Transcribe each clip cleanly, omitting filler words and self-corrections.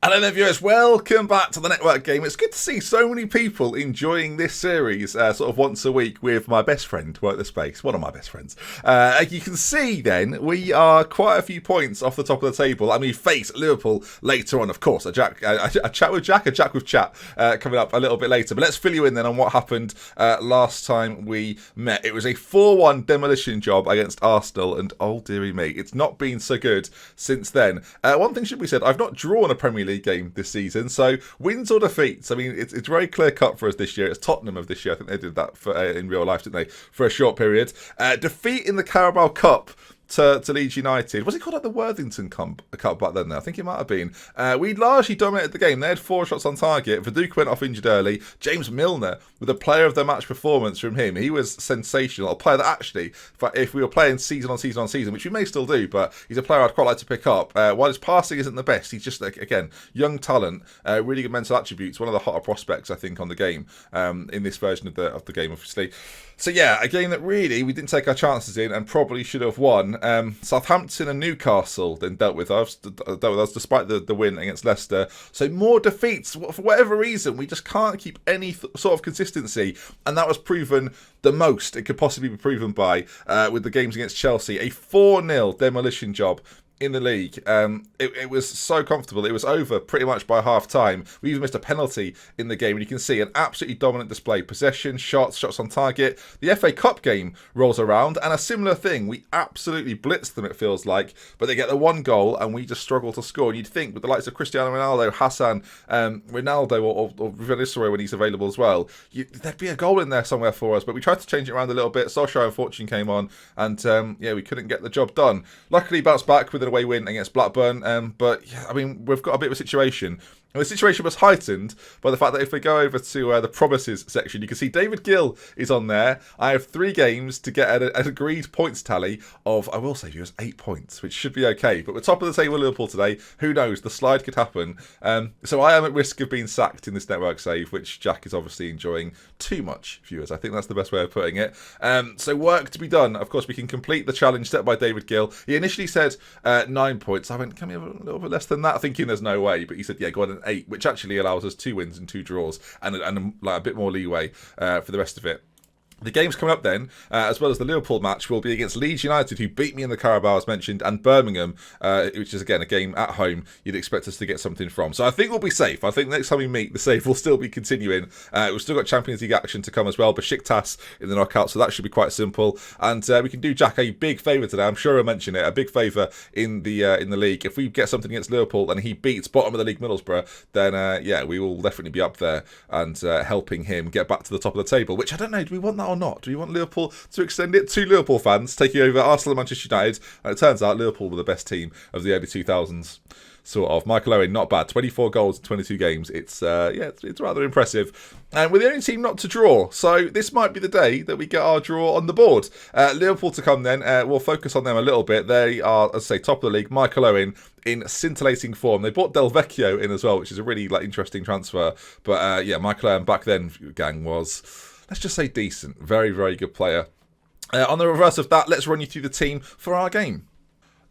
Hello there viewers, welcome back to the Network Game. It's good to see so many people enjoying this series sort of once a week with my best friend, WorkTheSpace, one of my best friends. As you can see then, we are quite a few points off the top of the table and we face Liverpool later on, of course. A chat with Jack coming up a little bit later. But let's fill you in then on what happened last time we met. It was a 4-1 demolition job against Arsenal and oh dearie me, it's not been so good since then. One thing should be said, I've not drawn a Premier League game this season, so wins or defeats, I mean it's very clear cut for us this year. It's Tottenham of this year. I think they did that for, in real life, didn't they, for a short period. Defeat in the Carabao Cup to Leeds United. Was it called like the Worthington Cup back then? I think it might have been. We largely dominated the game. They had 4 shots on target. Viduka went off injured early. James Milner with a player of the match performance from him. He was sensational. A player that actually, if we were playing season on season, which we may still do, but he's a player I'd quite like to pick up. While his passing isn't the best, he's just, like, again, young talent, really good mental attributes. One of the hotter prospects, I think, on the game in this version of the game, obviously. So yeah, a game that really we didn't take our chances in and probably should have won. Southampton and Newcastle then dealt with us despite the win against Leicester. So more defeats. For whatever reason, we just can't keep any sort of consistency. And that was proven the most it could possibly be proven by with the games against Chelsea. A 4-0 demolition job in the league. It was so comfortable. It was over pretty much by half time. We even missed a penalty in the game, and you can see an absolutely dominant display. Possession, shots on target. The FA Cup game rolls around, and a similar thing. We absolutely blitzed them, it feels like, but they get the one goal, and we just struggle to score. And you'd think with the likes of Cristiano Ronaldo, Hassan, Ronaldo, or Van Nistelrooy when he's available as well, there'd be a goal in there somewhere for us. But we tried to change it around a little bit. Solskjaer and Fortune came on, and we couldn't get the job done. Luckily, bounced back with an away win against Blackburn, but yeah, I mean, we've got a bit of a situation. And the situation was heightened by the fact that if we go over to the promises section, you can see David Gill is on there. I have 3 games to get an agreed points tally of, I will say, viewers, 8 points, which should be okay. But we're top of the table Liverpool today. Who knows? The slide could happen. So I am at risk of being sacked in this network save, which Jack is obviously enjoying too much, viewers. I think that's the best way of putting it. So work to be done. Of course, we can complete the challenge set by David Gill. He initially said 9 points. I went, can we have a little bit less than that? Thinking there's no way. But he said, yeah, go on an 8, which actually allows us 2 wins and 2 draws and like a bit more leeway for the rest of it. The games coming up then, as well as the Liverpool match, will be against Leeds United, who beat me in the Carabao, as mentioned, and Birmingham, which is, again, a game at home you'd expect us to get something from. So I think we'll be safe. I think next time we meet, the save will still be continuing. We've still got Champions League action to come as well, Besiktas in the knockout, so that should be quite simple. And we can do Jack a big favour today. I'm sure I'll mention it. A big favour in the league. If we get something against Liverpool and he beats bottom of the league Middlesbrough, then we will definitely be up there and helping him get back to the top of the table, which I don't know, do we want that or not? Do we want Liverpool to extend it? 2 Liverpool fans taking over Arsenal and Manchester United, and it turns out Liverpool were the best team of the early 2000s. Sort of. Michael Owen, not bad. 24 goals in 22 games. It's rather impressive. And we're the only team not to draw. So this might be the day that we get our draw on the board. Liverpool to come then. We'll focus on them a little bit. They are, as I say, top of the league. Michael Owen in scintillating form. They brought Del Vecchio in as well, which is a really interesting transfer. But Michael Owen back then, gang, was, let's just say, decent. Very, very good player. On the reverse of that, let's run you through the team for our game.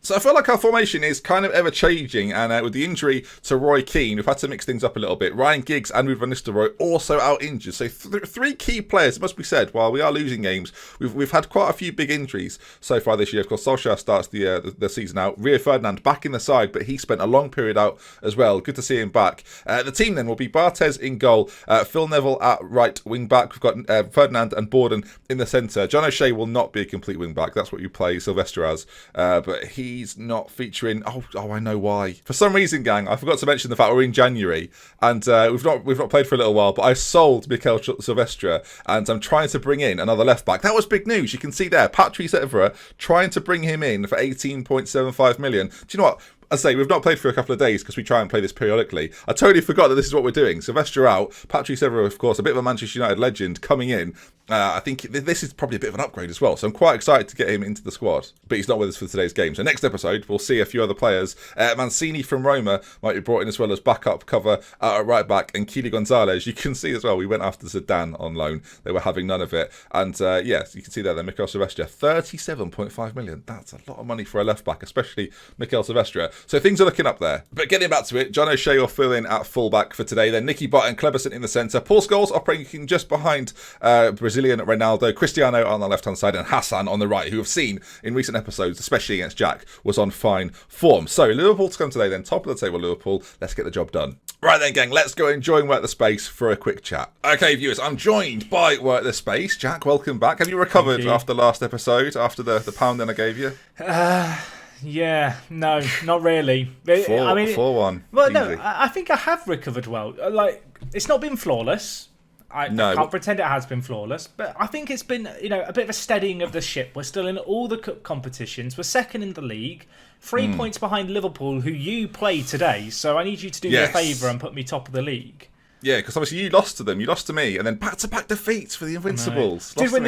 So I feel like our formation is kind of ever-changing, and with the injury to Roy Keane, we've had to mix things up a little bit. Ryan Giggs and Van Nistelrooy also out-injured. So 3 key players, it must be said, while we are losing games, we've had quite a few big injuries so far this year. Of course, Solskjaer starts the season out. Rio Ferdinand back in the side, but he spent a long period out as well. Good to see him back. The team then will be Barthez in goal, Phil Neville at right wing-back. We've got Ferdinand and Borden in the centre. John O'Shea will not be a complete wing-back. That's what you play Sylvester as. But he's not featuring. Oh, I know why. For some reason, gang, I forgot to mention the fact we're in January and we've not played for a little while. But I sold Mikel Silvestre and I'm trying to bring in another left back. That was big news. You can see there, Patrice Evra trying to bring him in for 18.75 million. Do you know what? I say, we've not played for a couple of days because we try and play this periodically. I totally forgot that this is what we're doing. Sylvester out, Patrice Evra, of course, a bit of a Manchester United legend coming in. I think this is probably a bit of an upgrade as well. So I'm quite excited to get him into the squad. But he's not with us for today's game. So next episode, we'll see a few other players. Mancini from Roma might be brought in as well as backup cover at right back. And Keely Gonzalez, you can see as well, we went after Zidane on loan. They were having none of it. And yes, you can see there, Mikel Silvestre, 37.5 million. That's a lot of money for a left back, especially Mikel Silvestre. So things are looking up there. But getting back to it, John O'Shea will fill in at fullback for today. Then Nicky Butt and Cleberson in the centre. Paul Scholes operating just behind Brazilian Ronaldo. Cristiano on the left-hand side and Hassan on the right, who we've seen in recent episodes, especially against Jack, was on fine form. So Liverpool to come today then. Top of the table, Liverpool. Let's get the job done. Right then, gang, let's go and join Work the Space for a quick chat. Okay, viewers, I'm joined by Work the Space. Jack, welcome back. Have you recovered after last episode, after the pounding I gave you? Yeah, no, not really. 4-1. Well, easy. No, I think I have recovered well. Like, it's not been flawless. I can't pretend it has been flawless, but I think it's been, a bit of a steadying of the ship. We're still in all the cup competitions. We're second in the league, 3 points behind Liverpool, who you play today. So I need you to do me a favour and put me top of the league. Yeah, because obviously you lost to them, you lost to me, and then back-to-back defeats for the Invincibles. Did win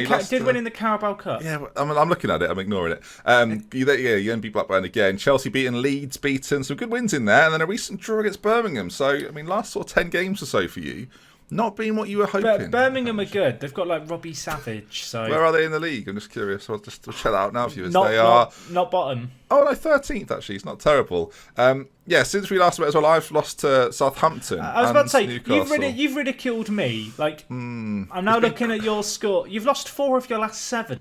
in the Carabao Cup. Yeah, I'm looking at it, I'm ignoring it. You then beat Blackburn again, Chelsea beaten, Leeds beaten, some good wins in there, and then a recent draw against Birmingham. So, last sort of 10 games or so for you, not being what you were hoping. But Birmingham are good. They've got like Robbie Savage. So where are they in the league? I'm just curious. I'll just check that out now, viewers. They are not bottom. Oh no, 13th actually. It's not terrible. Since we last met as well, I've lost to Southampton. I was about to say you've ridiculed me. Like I'm now looking at your score. You've lost 4 of your last 7.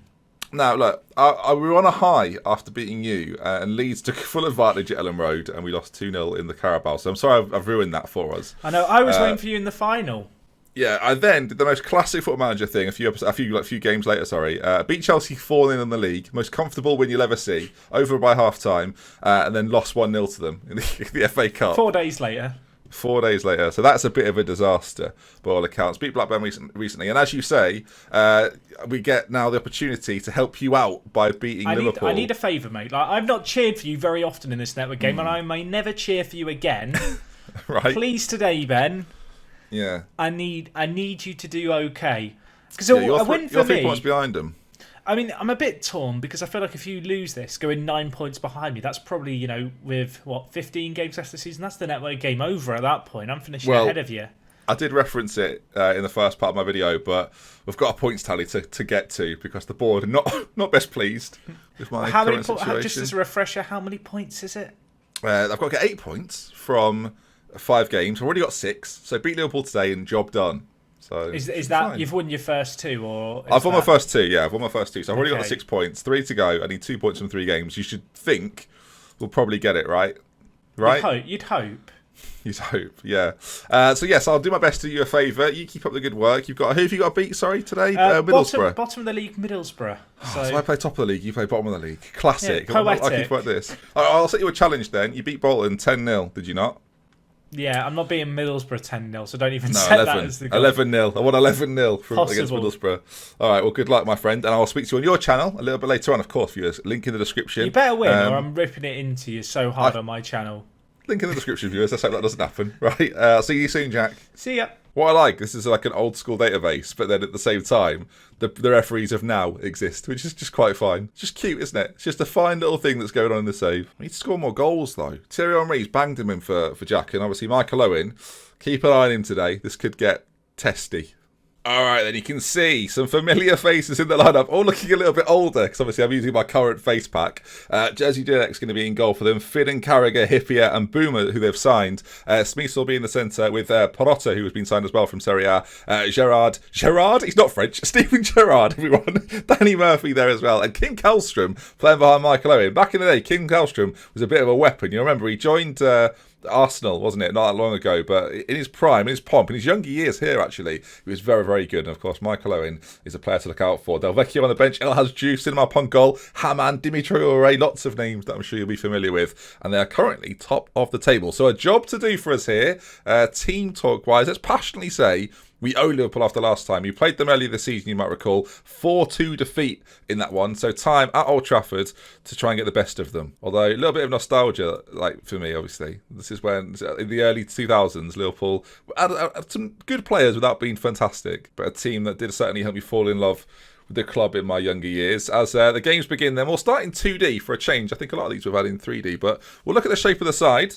Now, look, we were on a high after beating you, and Leeds took full advantage at Ellen Road, and we lost 2-0 in the Carabao. So I'm sorry I've ruined that for us. I know. I was waiting for you in the final. Yeah, I then did the most classic Football Manager thing a few games later, beat Chelsea 4-0 in the league, most comfortable win you'll ever see, over by half-time, and then lost 1-0 to them in the FA Cup. 4 days later. 4 days later. So that's a bit of a disaster, by all accounts. Beat Blackburn recently. And as you say, we get now the opportunity to help you out by beating Liverpool. I need a favour, mate. Like, I've not cheered for you very often in this network game, and I may never cheer for you again. Right. Please today, Ben. Yeah. I need you to do okay. Because a win for me... You're 3 points behind them. I'm a bit torn because I feel like if you lose this, going 9 points behind me, that's probably, with, 15 games left this season, that's the network game over at that point. I'm finishing ahead of you. I did reference it in the first part of my video, but we've got a points tally to get to because the board are not best pleased with my current situation. Just as a refresher, how many points is it? I've got to get 8 points from 5 games. I've already got 6, so beat Liverpool today and job done. So is that fine. You've won your first 2, or I've won my first 2? Yeah, I've won my first 2. So I've already got 6 points, 3 to go. I need 2 points from 3 games. You should think we'll probably get it right. You'd hope. You'd hope, yeah. So yes, I'll do my best to do you a favour. You keep up the good work. Who have you got to beat? Sorry, today, Middlesbrough. Bottom of the league, Middlesbrough. So I play top of the league. You play bottom of the league. Classic. Yeah, poetic. I keep like this. I'll set you a challenge then. You beat Bolton 10-0. Did you not? Yeah, I'm not beating Middlesbrough 10-0, so don't even set 11. that as the goal. 11-0. I won 11-0 against Middlesbrough. All right, well, good luck, my friend, and I'll speak to you on your channel a little bit later on, of course, viewers. Link in the description. You better win, or I'm ripping it into you so hard on my channel. Link in the description, viewers. Let's hope that doesn't happen. Right, I'll see you soon, Jack. See ya. What I like, this is like an old school database, but then at the same time, the referees of now exist, which is just quite fine. It's just cute, isn't it? It's just a fine little thing that's going on in the save. We need to score more goals, though. Thierry Henry's banged him in for Jack, and obviously Michael Owen. Keep an eye on him today. This could get testy. All right, then you can see some familiar faces in the lineup, all looking a little bit older, because obviously I'm using my current face pack. Jerzy Dudek's going to be in goal for them. Finn and Carragher, Hippier and Boomer, who they've signed. Smith will be in the centre with Perotta, who has been signed as well from Serie A. Gerard? He's not French. Steven Gerrard, everyone. Danny Murphy there as well. And Kim Kallstrom playing behind Michael Owen. Back in the day, Kim Kallstrom was a bit of a weapon. You remember, he joined... Arsenal, wasn't it? Not that long ago, but in his prime, in his pomp, in his younger years here, actually, he was very, very good. And of course, Michael Owen is a player to look out for. Del Vecchio on the bench, El Hadji, Cinema Punk goal, Haman, Dimitri Ore, lots of names that I'm sure you'll be familiar with. And they are currently top of the table. So a job to do for us here, team talk-wise. Let's passionately say we owe Liverpool after last time. We played them earlier this season, you might recall. 4-2 defeat in that one. So time at Old Trafford to try and get the best of them. Although a little bit of nostalgia, like for me, obviously. This is when, in the early 2000s, Liverpool had some good players without being fantastic. But a team that did certainly help me fall in love with the club in my younger years. As the games begin, then we'll start in 2D for a change. I think a lot of these we've had in 3D. But we'll look at the shape of the side.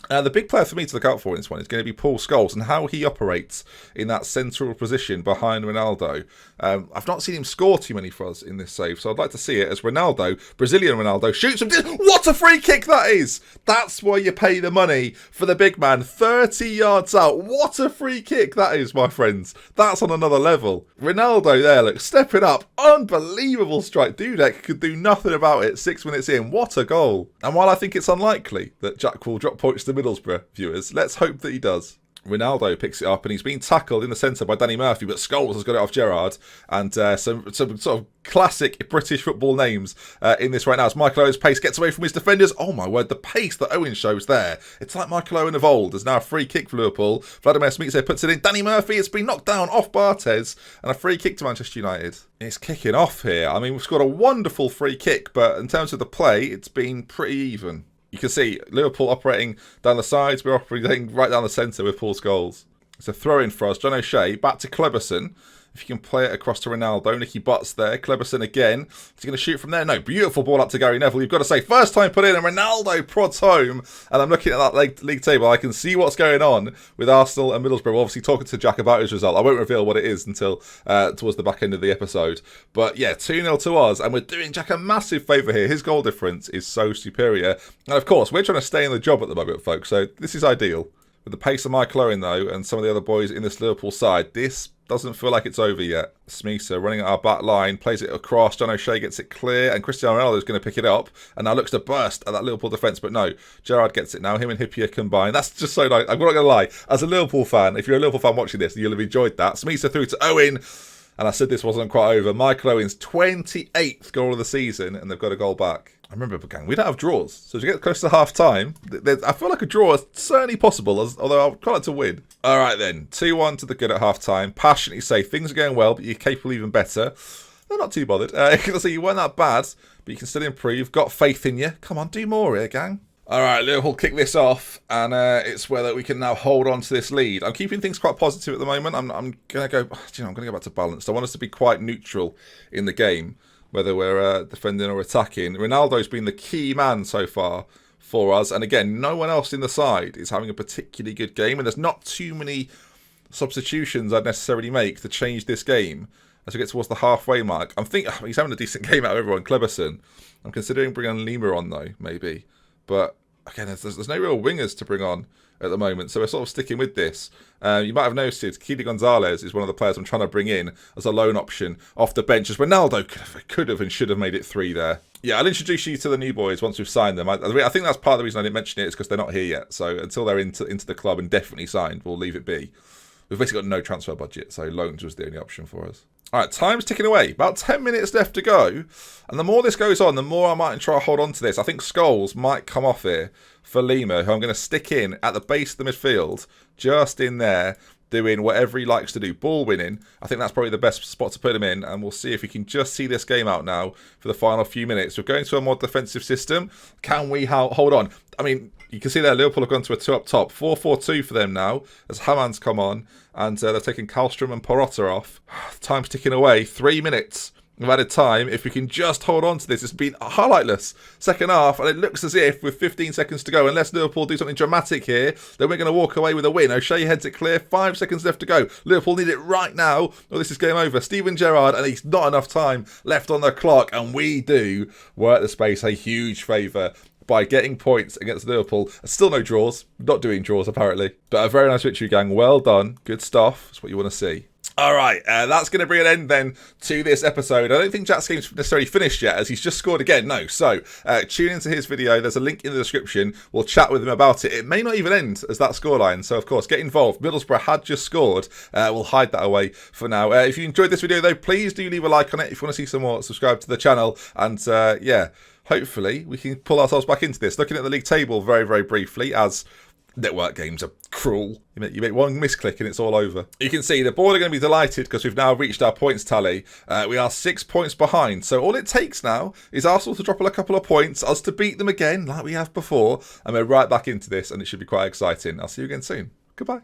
The big player for me to look out for in this one is going to be Paul Scholes and how he operates in that central position behind Ronaldo. I've not seen him score too many for us in this save, so I'd like to see it as Ronaldo, Brazilian Ronaldo, shoots him. What a free kick that is! That's why you pay the money for the big man. 30 yards out. What a free kick that is, my friends. That's on another level. Ronaldo there, look, stepping up. Unbelievable strike. Dudek could do nothing about it 6 minutes in. What a goal. And while I think it's unlikely that Jack will drop points to Middlesbrough, viewers, let's hope that he does. Ronaldo picks it up and he's been tackled in the centre by Danny Murphy, but Scholes has got it off Gerrard. And some sort of classic British football names in this right now as Michael Owen's pace gets away from his defenders. Oh my word, the pace that Owen shows there. It's like Michael Owen of old. There's now a free kick for Liverpool. Vladimir Smice puts it in. Danny Murphy, it's been knocked down off Barthez, and a free kick to Manchester United. It's kicking off here. I mean, we've scored a wonderful free kick, but in terms of the play, it's been pretty even. You can see Liverpool operating down the sides. We're operating right down the centre with Paul Scholes. It's a throw-in for us. John O'Shea back to Kleberson. If you can play it across to Ronaldo. Nicky Butt's there. Kleberson again. Is he going to shoot from there? No. Beautiful ball up to Gary Neville. You've got to say, first time put in, and Ronaldo prods home. And I'm looking at that league table. I can see what's going on with Arsenal and Middlesbrough. We're obviously talking to Jack about his result. I won't reveal what it is until towards the back end of the episode. But yeah, 2-0 to us. And we're doing Jack a massive favour here. His goal difference is so superior. And of course, we're trying to stay in the job at the moment, folks. So this is ideal. With the pace of Michael Owen, though, and some of the other boys in this Liverpool side, this doesn't feel like it's over yet. Smeesa running at our back line, plays it across. John O'Shea gets it clear, and Cristiano Ronaldo is going to pick it up, and now looks to burst at that Liverpool defence, but no, Gerrard gets it now. Him and Hippier combine. That's just so nice. I'm not going to lie. As a Liverpool fan, if you're a Liverpool fan watching this, you'll have enjoyed that. Smeesa through to Owen, and I said this wasn't quite over. Michael Owen's 28th goal of the season, and they've got a goal back. I remember, gang, we don't have draws. So as we get close to half-time, I feel like a draw is certainly possible, although I'd quite like to win. All right, then. 2-1 to the good at half-time. Passionately say things are going well, but you're capable even better. They're not too bothered. So you weren't that bad, but you can still improve. Got faith in you. Come on, do more here, gang. All right, Liverpool kick this off, and it's whether we can now hold on to this lead. I'm keeping things quite positive at the moment. I'm going to go, I'm going to go back to balanced. I want us to be quite neutral in the game, whether we're defending or attacking. Ronaldo's been the key man so far for us. And again, no one else in the side is having a particularly good game. And there's not too many substitutions I'd necessarily make to change this game as we get towards the halfway mark. He's having a decent game out of everyone. Kleberson. I'm considering bringing Lima on, though, maybe. But again, there's no real wingers to bring on at the moment, so we're sort of sticking with this. You might have noticed Keely Gonzalez is one of the players I'm trying to bring in as a loan option off the bench, as Ronaldo could have and should have made it 3 there. Yeah, I'll introduce you to the new boys once we've signed them. I think that's part of the reason I didn't mention it is because they're not here yet. So until they're into the club and definitely signed, we'll leave it be. We've basically got no transfer budget, so loans was the only option for us. All right, time's ticking away. About 10 minutes left to go. And the more this goes on, the more I might try to hold on to this. I think Scholes might come off here for Lima, who I'm going to stick in at the base of the midfield, just in there, doing whatever he likes to do. Ball winning. I think that's probably the best spot to put him in. And we'll see if we can just see this game out now for the final few minutes. We're going to a more defensive system. Can we hold on? I mean, you can see there Liverpool have gone to a 2 up top. 4-4-2 for them now as Hammond's come on. And they're taking Kallstrom and Porotta off. Time's ticking away. 3 minutes of added time. If we can just hold on to this, it's been highlightless second half, and it looks as if with 15 seconds to go, unless Liverpool do something dramatic here, then we're going to walk away with a win. O'Shea heads it clear. 5 seconds left to go. Liverpool need it right now, or this is game over. Steven Gerrard, and he's not enough time left on the clock, and we do WorkTheSpace a huge favour by getting points against Liverpool. Still no draws. Not doing draws, apparently. But a very nice victory, gang. Well done. Good stuff. That's what you want to see. All right, that's going to bring an end then to this episode. I don't think Jack's game's necessarily finished yet, as he's just scored again. No, so tune into his video. There's a link in the description. We'll chat with him about it. It may not even end as that scoreline, so of course, get involved. Middlesbrough had just scored. We'll hide that away for now. If you enjoyed this video, though, please do leave a like on it. If you want to see some more, subscribe to the channel. And yeah, hopefully we can pull ourselves back into this. Looking at the league table very, very briefly, as network games are cruel. You make one misclick and it's all over. You can see the board are going to be delighted because we've now reached our points tally. We are 6 points behind. So all it takes now is Arsenal to drop a couple of points, us to beat them again like we have before, and we're right back into this, and it should be quite exciting. I'll see you again soon. Goodbye.